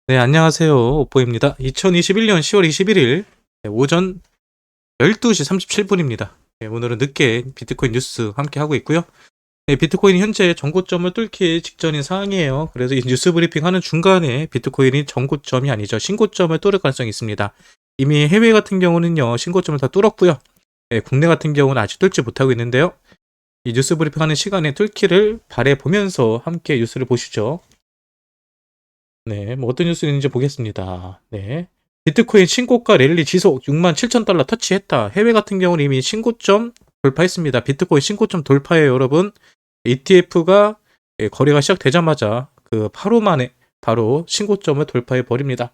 네, 안녕하세요. 오뽀입니다. 2021년 10월 21일 오전 12시 37분입니다. 오늘은 늦게 비트코인 뉴스 함께 하고 있고요. 네, 비트코인이 현재 전고점을 뚫기 직전인 상황이에요. 그래서 이 뉴스 브리핑 하는 중간에 비트코인이 전고점이 아니죠. 신고점을 뚫을 가능성이 있습니다. 이미 해외 같은 경우는요, 신고점을 다 뚫었고요. 네, 국내 같은 경우는 아직 뚫지 못하고 있는데요. 이 뉴스 브리핑 하는 시간에 뚫기를 바라보면서 함께 뉴스를 보시죠. 네, 뭐 어떤 뉴스 있는지 보겠습니다. 네. 비트코인 신고가 랠리 지속 67,000달러 터치했다. 해외 같은 경우는 이미 신고점 돌파했습니다. 비트코인 신고점 돌파에 여러분. ETF가 거래가 시작되자마자 그 하루 만에 바로 신고점을 돌파해 버립니다.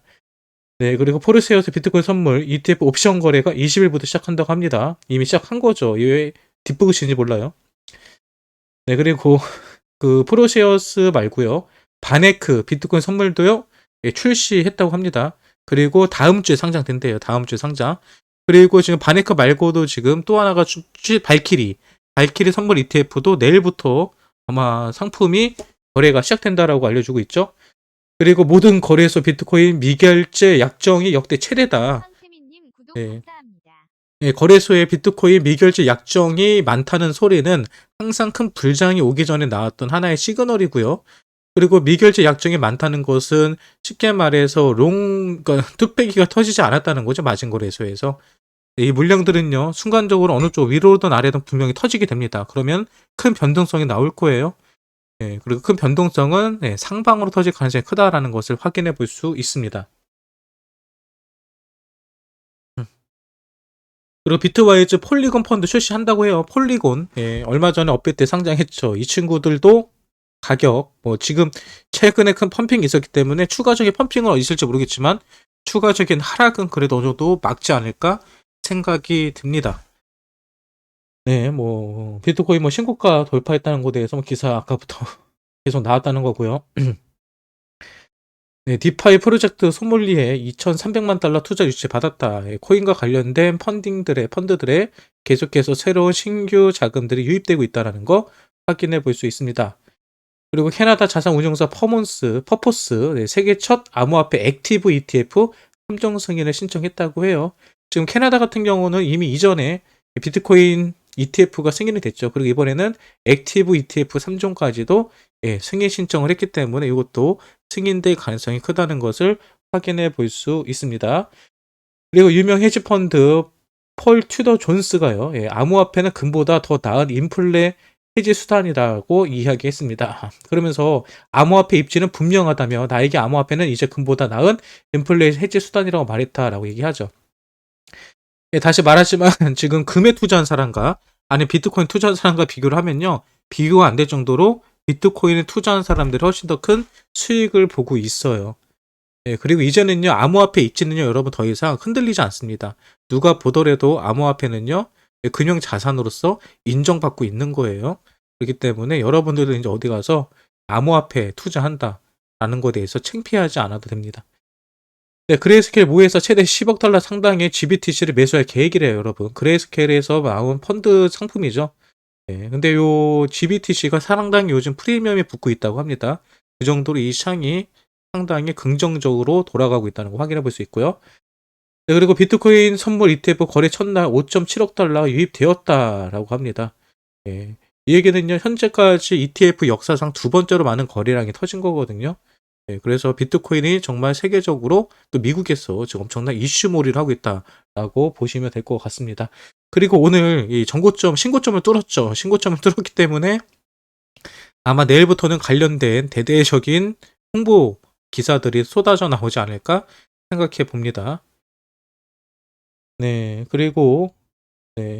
네, 그리고 포르쉐어스 비트코인 선물 ETF 옵션 거래가 20일부터 시작한다고 합니다. 이미 시작한 거죠. 이왜 뒷부분인지 몰라요. 네, 그리고 그 프로쉐어스 말고요. 바네크 비트코인 선물도요. 출시했다고 합니다. 그리고 다음 주에 상장된대요. 다음 주에 상장. 그리고 지금 바네크 말고도 지금 또 하나가 발키리 선물 ETF도 내일부터 아마 상품이 거래가 시작된다라고 알려주고 있죠. 그리고 모든 거래소 비트코인 미결제 약정이 역대 최대다. 네. 거래소에 비트코인 미결제 약정이 많다는 소리는 항상 큰 불장이 오기 전에 나왔던 하나의 시그널이고요. 그리고 미결제 약정이 많다는 것은 쉽게 말해서 그러니까 뚝배기가 터지지 않았다는 거죠. 마진거래소에서. 이 물량들은요. 순간적으로 어느 쪽 위로든 아래든 분명히 터지게 됩니다. 그러면 큰 변동성이 나올 거예요. 그리고 큰 변동성은 상방으로 터질 가능성이 크다라는 것을 확인해 볼 수 있습니다. 그리고 비트와이즈 폴리곤 펀드 출시한다고 해요. 폴리곤. 얼마 전에 업데이트 때 상장했죠. 이 친구들도 가격, 지금 최근에 큰 펌핑이 있었기 때문에 추가적인 펌핑은 있을지 모르겠지만 추가적인 하락은 그래도 어느 정도 막지 않을까 생각이 듭니다. 네, 비트코인 신고가 돌파했다는 것에 대해서 기사 아까부터 계속 나왔다는 거고요. 네, 디파이 프로젝트 소믈리에 2,300만 달러 투자 유치 받았다. 코인과 관련된 펀드들의 계속해서 새로운 신규 자금들이 유입되고 있다는 거 확인해 볼 수 있습니다. 그리고 캐나다 자산운용사 퍼포스 세계 첫 암호화폐 액티브 ETF 함정 승인을 신청했다고 해요. 지금 캐나다 같은 경우는 이미 이전에 비트코인 ETF가 승인이 됐죠. 그리고 이번에는 액티브 ETF 3종까지도 승인 신청을 했기 때문에 이것도 승인될 가능성이 크다는 것을 확인해 볼 수 있습니다. 그리고 유명 헤지펀드 펄 튜더 존스가요. 암호화폐는 금보다 더 나은 인플레 해지 수단이라고 이야기했습니다. 그러면서 암호화폐 입지는 분명하다며 나에게 암호화폐는 이제 금보다 나은 인플레 해지 수단이라고 말했다라고 얘기하죠. 다시 말하지만 지금 금에 투자한 사람과 아니 비트코인 투자한 사람과 비교를 하면요. 비교가 안 될 정도로 비트코인에 투자한 사람들이 훨씬 더 큰 수익을 보고 있어요. 그리고 이제는요. 암호화폐 입지는요. 여러분 더 이상 흔들리지 않습니다. 누가 보더라도 암호화폐는요. 금융 자산으로서 인정받고 있는 거예요. 그렇기 때문에 여러분들도 이제 어디 가서 암호화폐 투자한다라는 것에 대해서 창피하지 않아도 됩니다. 네, 그레이스케일 모에서 최대 10억 달러 상당의 GBTC를 매수할 계획이래요, 여러분. 그레이스케일에서 나온 펀드 상품이죠. 근데 요 GBTC가 상당히 요즘 프리미엄이 붙고 있다고 합니다. 그 정도로 이 시장이 상당히 긍정적으로 돌아가고 있다는 거 확인해 볼 수 있고요. 네, 그리고 비트코인 선물 ETF 거래 첫날 5.7억 달러 유입되었다라고 합니다. 이 얘기는요, 현재까지 ETF 역사상 두 번째로 많은 거래량이 터진 거거든요. 그래서 비트코인이 정말 세계적으로 또 미국에서 지금 엄청난 이슈몰이를 하고 있다라고 보시면 될 것 같습니다. 그리고 오늘 이 신고점을 뚫었죠. 신고점을 뚫었기 때문에 아마 내일부터는 관련된 대대적인 홍보 기사들이 쏟아져 나오지 않을까 생각해 봅니다. 네, 그리고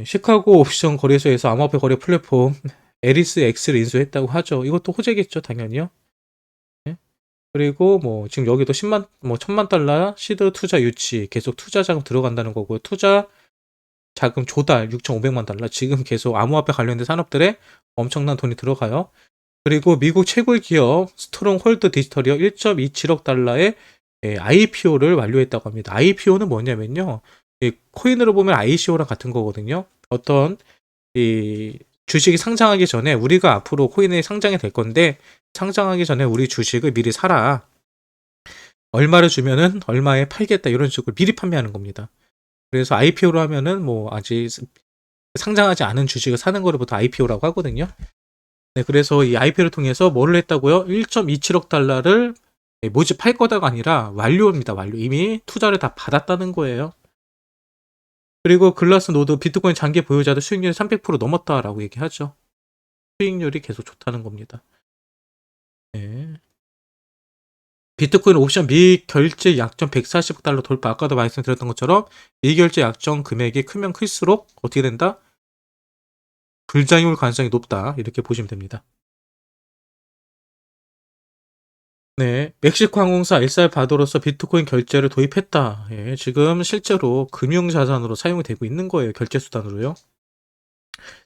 시카고 옵션 거래소에서 암호화폐 거래 플랫폼 에리스 X를 인수했다고 하죠. 이것도 호재겠죠, 당연히요. 네. 그리고 지금 여기도 1000만 달러 시드 투자 유치 계속 투자 자금 들어간다는 거고 투자 자금 조달 6,500만 달러 지금 계속 암호화폐 관련된 산업들에 엄청난 돈이 들어가요. 그리고 미국 최고의 기업 스트롱홀드 디지털이요 1.27억 달러의 IPO를 완료했다고 합니다. IPO는 뭐냐면요. 코인으로 보면 ICO랑 같은 거거든요. 어떤 이 주식이 상장하기 전에 우리가 앞으로 코인에 상장이 될 건데 상장하기 전에 우리 주식을 미리 사라. 얼마를 주면은 얼마에 팔겠다 이런 식으로 미리 판매하는 겁니다. 그래서 IPO로 하면은 뭐 아직 상장하지 않은 주식을 사는 거를 보통 IPO라고 하거든요. 네, 그래서 이 IPO를 통해서 뭐를 했다고요? 1.27억 달러를 모집할 거다가 아니라 완료입니다. 완료. 이미 투자를 다 받았다는 거예요. 그리고 글라스 노드 비트코인 장기 보유자들 수익률이 300% 넘었다라고 얘기하죠. 수익률이 계속 좋다는 겁니다. 네. 비트코인 옵션 미결제 약정 140억 달러 돌파. 아까도 말씀드렸던 것처럼 미결제 약정 금액이 크면 클수록 어떻게 된다? 불장이 올 가능성이 높다. 이렇게 보시면 됩니다. 네, 멕시코 항공사 엘살바도르에서 비트코인 결제를 도입했다. 예, 지금 실제로 금융자산으로 사용이 되고 있는 거예요. 결제 수단으로요.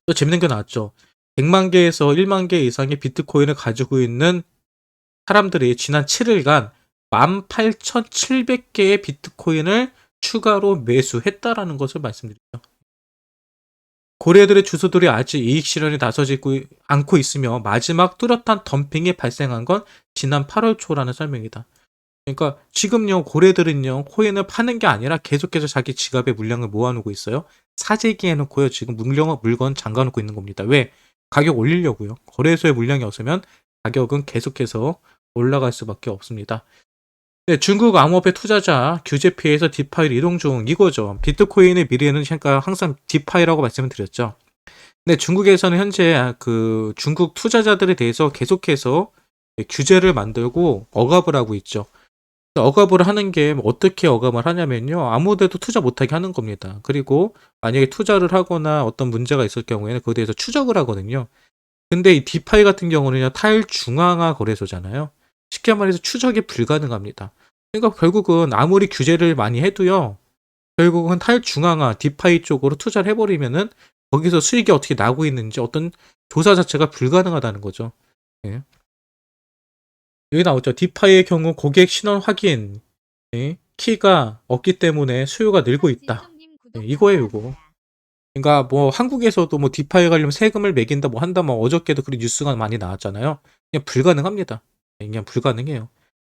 또 재밌는 게 나왔죠. 100만 개에서 1만 개 이상의 비트코인을 가지고 있는 사람들이 지난 7일간 18,700개의 비트코인을 추가로 매수했다라는 것을 말씀드리죠. 고래들의 주소들이 아직 이익 실현에 나서지 않고 있으며 마지막 뚜렷한 덤핑이 발생한 건 지난 8월 초라는 설명이다. 그러니까 지금요 고래들은요 코인을 파는 게 아니라 계속해서 자기 지갑에 물량을 모아놓고 있어요. 사재기 해놓고요 지금 물건 잠가놓고 있는 겁니다. 왜? 가격 올리려고요. 거래소에 물량이 없으면 가격은 계속해서 올라갈 수밖에 없습니다. 네, 중국 암호화폐 투자자 규제 피해서 디파이를 이동 중 이거죠. 비트코인의 미래는 그러니까 항상 디파이라고 말씀을 드렸죠. 근데 중국에서는 현재 그 중국 투자자들에 대해서 계속해서 규제를 만들고 억압을 하고 있죠. 억압을 하는 게 어떻게 억압을 하냐면요. 아무데도 투자 못하게 하는 겁니다. 그리고 만약에 투자를 하거나 어떤 문제가 있을 경우에는 그거에 대해서 추적을 하거든요. 근데 이 디파이 같은 경우는 탈중앙화 거래소잖아요. 쉽게 말해서 추적이 불가능합니다. 그러니까 결국은 아무리 규제를 많이 해도요. 결국은 탈중앙화 디파이 쪽으로 투자를 해버리면은 거기서 수익이 어떻게 나고 있는지 어떤 조사 자체가 불가능하다는 거죠. 예. 여기 나오죠. 디파이의 경우 고객 신원 확인 키가 없기 때문에 수요가 늘고 있다. 이거예요, 이거. 그러니까 뭐 한국에서도 뭐 디파이 가려면 세금을 매긴다 뭐 한다 뭐 어저께도 그런 뉴스가 많이 나왔잖아요. 그냥 불가능합니다. 그냥 불가능해요.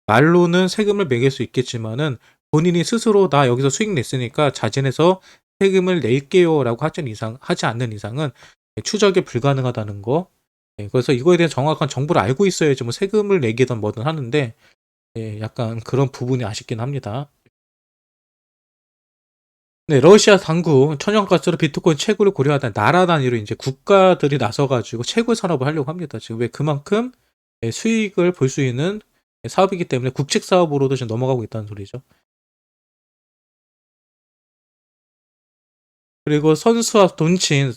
말로는 세금을 매길 수 있겠지만은 본인이 스스로 나 여기서 수익 냈으니까 자진해서 세금을 낼게요라고 하지 않는 이상은 추적이 불가능하다는 거. 그래서 이거에 대한 정확한 정보를 알고 있어야지 뭐 세금을 내기든 뭐든 하는데 약간 그런 부분이 아쉽긴 합니다. 네, 러시아 당국 천연가스로 비트코인 채굴을 고려하다 나라 단위로 이제 국가들이 나서가지고 채굴 산업을 하려고 합니다. 지금 왜 그만큼 수익을 볼 수 있는 사업이기 때문에 국책 사업으로도 지금 넘어가고 있다는 소리죠. 그리고 선수와 돈친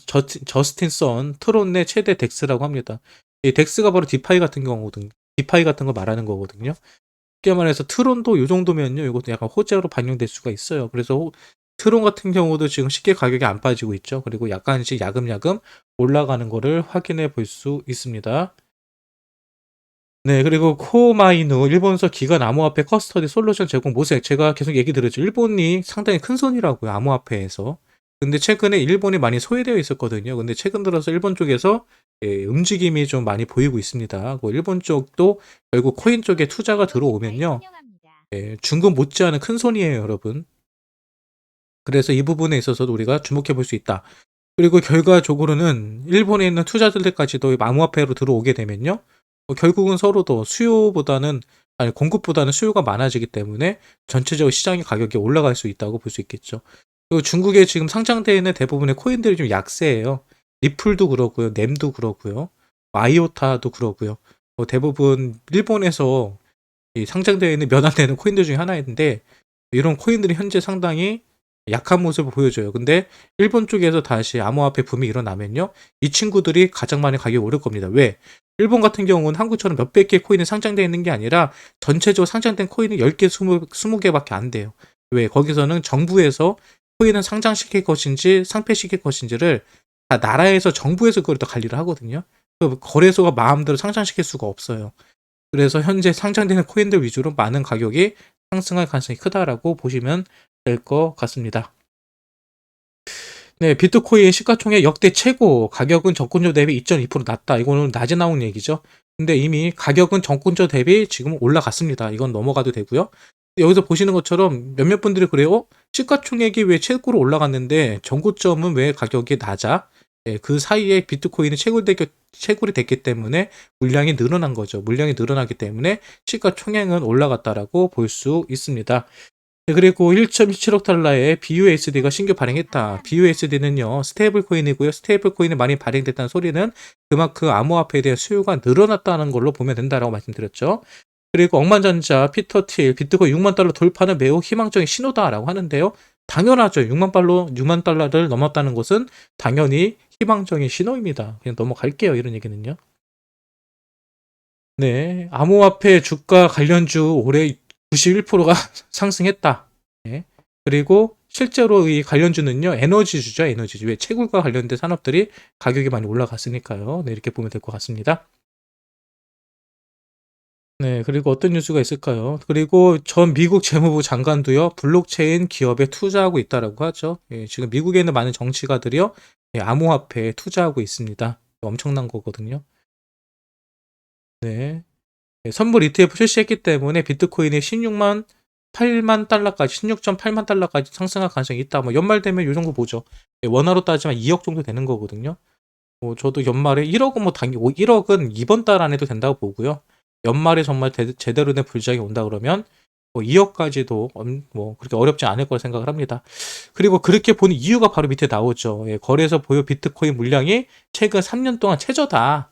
저스틴 선 트론 내 최대 덱스라고 합니다. 이 덱스가 바로 디파이 같은 경우거든요. 디파이 같은 거 말하는 거거든요. 쉽게 말해서 트론도 이 정도면요. 이것도 약간 호재로 반영될 수가 있어요. 그래서 트론 같은 경우도 지금 쉽게 가격이 안 빠지고 있죠. 그리고 약간씩 야금야금 올라가는 거를 확인해 볼 수 있습니다. 네, 그리고 코마이누 일본서 기관 암호화폐 커스터디 솔루션 제공 모색 제가 계속 얘기 드렸죠. 일본이 상당히 큰 손이라고요. 암호화폐에서. 근데 최근에 일본이 많이 소외되어 있었거든요. 근데 최근 들어서 일본 쪽에서 움직임이 좀 많이 보이고 있습니다. 그 일본 쪽도 결국 코인 쪽에 투자가 들어오면요. 중국 못지않은 큰 손이에요, 여러분. 그래서 이 부분에 있어서도 우리가 주목해 볼 수 있다. 그리고 결과적으로는 일본에 있는 투자들까지도 암호화폐로 들어오게 되면요. 결국은 서로도 수요보다는 아니 공급보다는 수요가 많아지기 때문에 전체적으로 시장의 가격이 올라갈 수 있다고 볼 수 있겠죠. 그리고 중국에 지금 상장되어 있는 대부분의 코인들이 좀 약세예요. 리플도 그렇고요, 넴도 그렇고요, 아이오타도 그렇고요. 대부분 일본에서 상장되어 있는 몇 안 되는 코인들 중에 하나인데 이런 코인들이 현재 상당히 약한 모습을 보여줘요. 근데 일본 쪽에서 다시 암호화폐 붐이 일어나면요. 이 친구들이 가장 많이 가격이 오를 겁니다. 왜? 일본 같은 경우는 한국처럼 몇백 개 코인이 상장되어 있는 게 아니라 전체적으로 상장된 코인이 10개, 20개밖에 안 돼요. 왜? 거기서는 정부에서 코인을 상장시킬 것인지 상폐시킬 것인지를 다 나라에서 정부에서 그걸 다 관리를 하거든요. 그 거래소가 마음대로 상장시킬 수가 없어요. 그래서 현재 상장되는 코인들 위주로 많은 가격이 상승할 가능성이 크다라고 보시면 될 것 같습니다. 네, 비트코인 시가총액 역대 최고 가격은 적군주 대비 2.2% 낮다. 이거는 낮에 나온 얘기죠. 근데 이미 가격은 전고점 대비 지금 올라갔습니다. 이건 넘어가도 되고요. 여기서 보시는 것처럼 몇몇 분들이 그래요. 시가총액이 왜 최고로 올라갔는데 전고점은 왜 가격이 낮아? 예, 그 사이에 비트코인이 채굴이 됐기 때문에 물량이 늘어난 거죠. 물량이 늘어나기 때문에 시가총액은 올라갔다라고 볼 수 있습니다. 네, 그리고 1.17억 달러의 BUSD가 신규 발행했다. BUSD는요, 스테이블 코인이고요. 스테이블 코인이 많이 발행됐다는 소리는 그만큼 암호화폐에 대한 수요가 늘어났다는 걸로 보면 된다라고 말씀드렸죠. 그리고 억만장자, 피터 틸, 비트코인 6만 달러 돌파는 매우 희망적인 신호다라고 하는데요. 당연하죠. 6만 달러를 넘었다는 것은 당연히 희망적인 신호입니다. 그냥 넘어갈게요. 이런 얘기는요. 네. 암호화폐 주가 관련주 올해 91%가 상승했다. 네. 그리고 실제로 이 관련주는요, 에너지주죠, 에너지주. 왜 채굴과 관련된 산업들이 가격이 많이 올라갔으니까요. 네, 이렇게 보면 될 것 같습니다. 네, 그리고 어떤 뉴스가 있을까요? 그리고 전 미국 재무부 장관도요, 블록체인 기업에 투자하고 있다라고 하죠. 예, 지금 미국에 있는 많은 정치가들이요, 예, 암호화폐에 투자하고 있습니다. 엄청난 거거든요. 네. 예, 선물 ETF 출시했기 때문에 비트코인이 8만 달러까지, 16.8만 달러까지 상승할 가능성이 있다. 뭐 연말 되면 이 정도 보죠. 예, 원화로 따지면 2억 정도 되는 거거든요. 뭐 저도 연말에 1억은 뭐 당연히 1억은 이번 달 안에도 된다고 보고요. 연말에 정말 제대로 된 불장이 온다 그러면 뭐 2억까지도 뭐 그렇게 어렵지 않을 거라 생각을 합니다. 그리고 그렇게 보는 이유가 바로 밑에 나오죠. 예, 거래소 보유 비트코인 물량이 최근 3년 동안 최저다.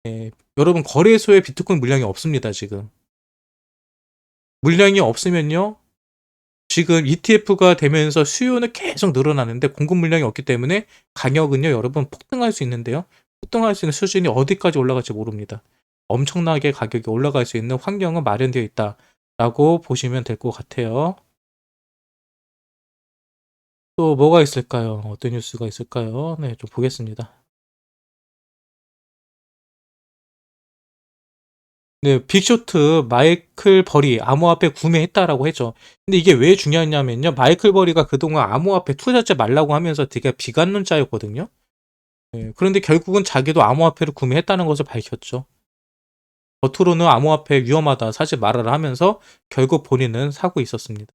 예, 여러분 거래소에 비트코인 물량이 없습니다, 지금. 물량이 없으면요. 지금 ETF가 되면서 수요는 계속 늘어나는데 공급 물량이 없기 때문에 가격은요, 여러분 폭등할 수 있는데요. 폭등할 수 있는 수준이 어디까지 올라갈지 모릅니다. 엄청나게 가격이 올라갈 수 있는 환경은 마련되어 있다라고 보시면 될 것 같아요. 또 뭐가 있을까요? 어떤 뉴스가 있을까요? 네, 좀 보겠습니다. 네, 빅쇼트 마이클 버리 암호화폐 구매했다라고 했죠. 근데 이게 왜 중요하냐면요. 마이클 버리가 그동안 암호화폐 투자하지 말라고 하면서 되게 비관론자였거든요. 네, 그런데 결국은 자기도 암호화폐를 구매했다는 것을 밝혔죠. 겉으로는 암호화폐 위험하다, 사지 말아라 하면서 결국 본인은 사고 있었습니다.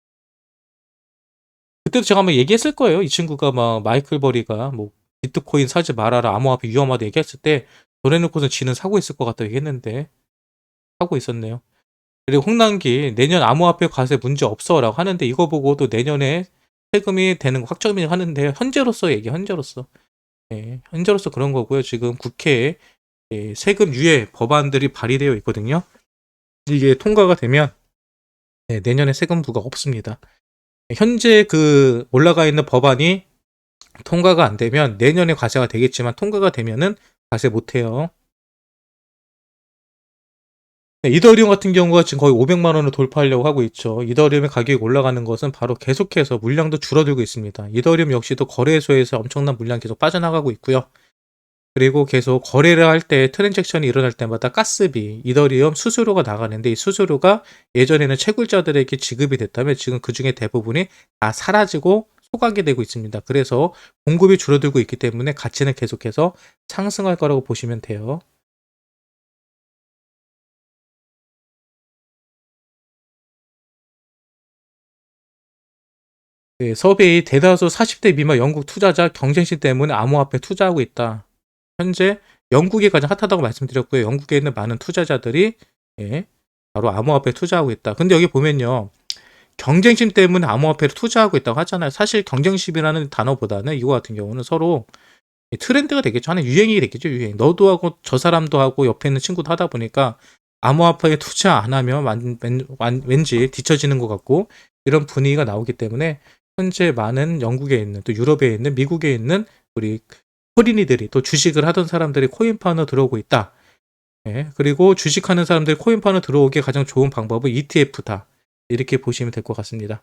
그때도 제가 한번 얘기했을 거예요. 이 친구가 막 마이클 버리가 뭐 비트코인 사지 말아라, 암호화폐 위험하다 얘기했을 때 저래놓고서 지는 사고 있을 것 같다고 얘기했는데 사고 있었네요. 그리고 홍남기 내년 암호화폐 과세 문제 없어라고 하는데 이거 보고도 내년에 세금이 되는 거 확정이 하는데 현재로서 얘기 현재로서 예, 현재로서 그런 거고요. 지금 국회에 예, 세금 유예 법안들이 발의되어 있거든요. 이게 통과가 되면 예, 내년에 세금 부과 없습니다. 현재 그 올라가 있는 법안이 통과가 안 되면 내년에 과세가 되겠지만 통과가 되면은 과세 못 해요. 네, 이더리움 같은 경우가 지금 거의 500만 원을 돌파하려고 하고 있죠. 이더리움의 가격이 올라가는 것은 바로 계속해서 물량도 줄어들고 있습니다. 이더리움 역시도 거래소에서 엄청난 물량 계속 빠져나가고 있고요. 그리고 계속 거래를 할 때 트랜잭션이 일어날 때마다 가스비, 이더리움 수수료가 나가는데 이 수수료가 예전에는 채굴자들에게 지급이 됐다면 지금 그 중에 대부분이 다 사라지고 소각이 되고 있습니다. 그래서 공급이 줄어들고 있기 때문에 가치는 계속해서 상승할 거라고 보시면 돼요. 네, 섭외이 대다수 40대 미만 영국 투자자 경쟁심 때문에 암호화폐 투자하고 있다. 현재 영국이 가장 핫하다고 말씀드렸고요. 영국에 있는 많은 투자자들이 예, 바로 암호화폐에 투자하고 있다. 근데 여기 보면요. 경쟁심 때문에 암호화폐를 투자하고 있다고 하잖아요. 사실 경쟁심이라는 단어보다는 이거 같은 경우는 서로 트렌드가 되겠죠. 하나의 유행이 되겠죠. 유행. 너도 하고 저 사람도 하고 옆에 있는 친구도 하다 보니까 암호화폐에 투자 안 하면 왠지 뒤처지는 것 같고 이런 분위기가 나오기 때문에 현재 많은 영국에 있는 또 유럽에 있는 미국에 있는 우리 코린이들이 또 주식을 하던 사람들이 코인판으로 들어오고 있다. 예, 그리고 주식하는 사람들이 코인판으로 들어오기에 가장 좋은 방법은 ETF다. 이렇게 보시면 될 것 같습니다.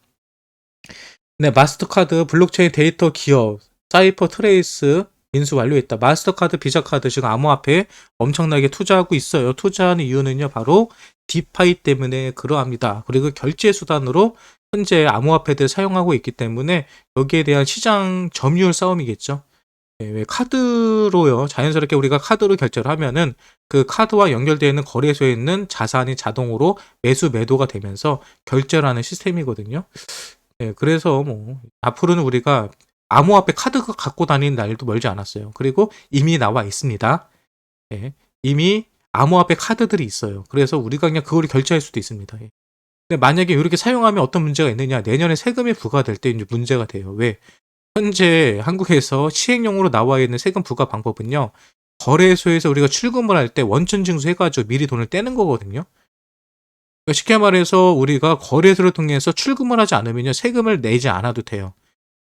네, 마스터카드 블록체인 데이터 기업 사이퍼 트레이스 인수 완료했다. 마스터카드, 비자카드 지금 암호화폐에 엄청나게 투자하고 있어요. 투자하는 이유는요, 바로 디파이 때문에 그러합니다. 그리고 결제 수단으로 현재 암호화폐들 사용하고 있기 때문에 여기에 대한 시장 점유율 싸움이겠죠. 왜 카드로요. 자연스럽게 우리가 카드로 결제를 하면은 그 카드와 연결되어 있는 거래소에 있는 자산이 자동으로 매수 매도가 되면서 결제를 하는 시스템이거든요. 예, 그래서 뭐 앞으로는 우리가 암호화폐 카드가 갖고 다니는 날도 멀지 않았어요. 그리고 이미 나와 있습니다. 예, 이미 암호화폐 카드들이 있어요. 그래서 우리가 그냥 그거를 결제할 수도 있습니다. 예. 근데 만약에 이렇게 사용하면 어떤 문제가 있느냐? 내년에 세금이 부과될 때 이제 문제가 돼요. 왜? 현재 한국에서 시행령으로 나와 있는 세금 부과 방법은요. 거래소에서 우리가 출금을 할 때 원천 징수해 가지고 미리 돈을 떼는 거거든요. 그러니까 쉽게 말해서 우리가 거래소를 통해서 출금을 하지 않으면요. 세금을 내지 않아도 돼요.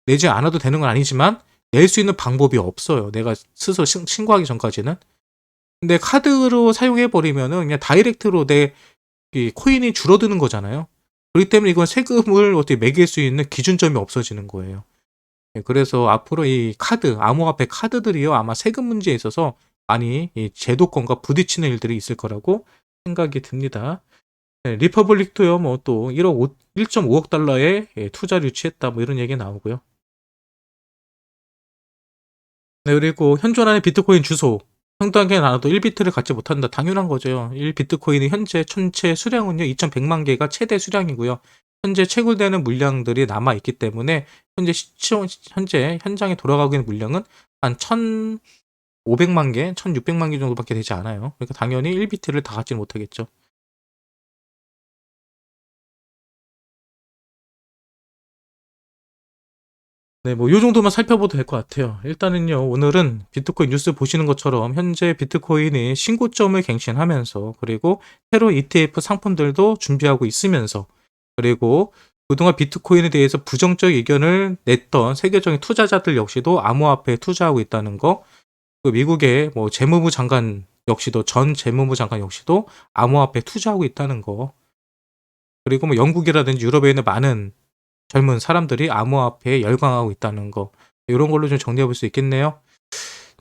내지 않아도 되는 건 아니지만 낼 수 있는 방법이 없어요. 내가 스스로 신고하기 전까지는. 근데 카드로 사용해 버리면은 그냥 다이렉트로 내 이 코인이 줄어드는 거잖아요. 그렇기 때문에 이건 세금을 어떻게 매길 수 있는 기준점이 없어지는 거예요. 예, 그래서 앞으로 이 카드, 암호화폐 카드들이요, 아마 세금 문제에 있어서 많이 이 제도권과 부딪히는 일들이 있을 거라고 생각이 듭니다. 네, 리퍼블릭도요, 뭐 또 1.5억 달러의 예, 투자를 유치했다, 뭐 이런 얘기 나오고요. 네, 그리고 현존하는 비트코인 주소. 평당계 나눠도 1비트를 갖지 못한다. 당연한 거죠. 1비트코인의 현재 전체 수량은요, 2100만 개가 최대 수량이고요. 현재 채굴되는 물량들이 남아있기 때문에, 현재 현장에 돌아가고 있는 물량은 한 1500만 개, 1600만 개 정도밖에 되지 않아요. 그러니까 당연히 1비트를 다 갖지 못하겠죠. 네, 뭐, 요 정도만 살펴봐도 될 것 같아요. 일단은요, 오늘은 비트코인 뉴스 보시는 것처럼 현재 비트코인이 신고점을 갱신하면서, 그리고 새로 ETF 상품들도 준비하고 있으면서, 그리고 그동안 비트코인에 대해서 부정적 의견을 냈던 세계적인 투자자들 역시도 암호화폐에 투자하고 있다는 거, 그 미국의 뭐 재무부 장관 역시도, 전 재무부 장관 역시도 암호화폐에 투자하고 있다는 거, 그리고 뭐 영국이라든지 유럽에 있는 많은 젊은 사람들이 암호화폐에 열광하고 있다는 거, 이런 걸로 좀 정리해 볼 수 있겠네요.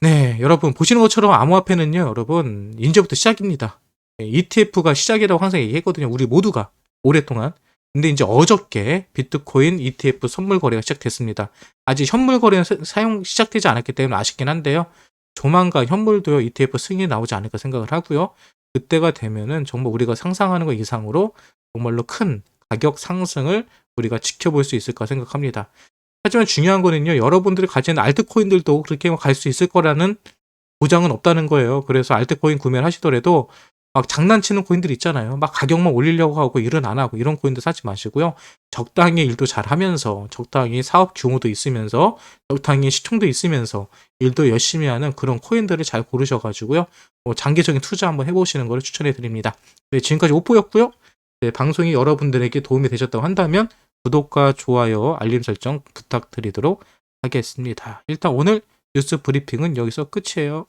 네, 여러분 보시는 것처럼 암호화폐는요, 여러분 이제부터 시작입니다. ETF가 시작이라고 항상 얘기했거든요. 우리 모두가 오랫동안. 근데 이제 어저께 비트코인 ETF 선물 거래가 시작됐습니다. 아직 현물 거래는 사용 시작되지 않았기 때문에 아쉽긴 한데요. 조만간 현물도요, ETF 승인이 나오지 않을까 생각을 하고요. 그때가 되면은 정말 우리가 상상하는 것 이상으로 정말로 큰 가격 상승을 우리가 지켜볼 수 있을까 생각합니다. 하지만 중요한 거는요, 여러분들이 가지는 알트코인들도 그렇게 갈 수 있을 거라는 보장은 없다는 거예요. 그래서 알트코인 구매를 하시더라도 막 장난치는 코인들 있잖아요. 막 가격만 올리려고 하고 일은 안 하고 이런 코인들 사지 마시고요. 적당히 일도 잘 하면서, 적당히 사업 규모도 있으면서, 적당히 시총도 있으면서 일도 열심히 하는 그런 코인들을 잘 고르셔가지고요. 장기적인 투자 한번 해보시는 것을 추천해 드립니다. 네, 지금까지 오뽀였고요. 네, 방송이 여러분들에게 도움이 되셨다고 한다면 구독과 좋아요, 알림 설정 부탁드리도록 하겠습니다. 일단 오늘 뉴스 브리핑은 여기서 끝이에요.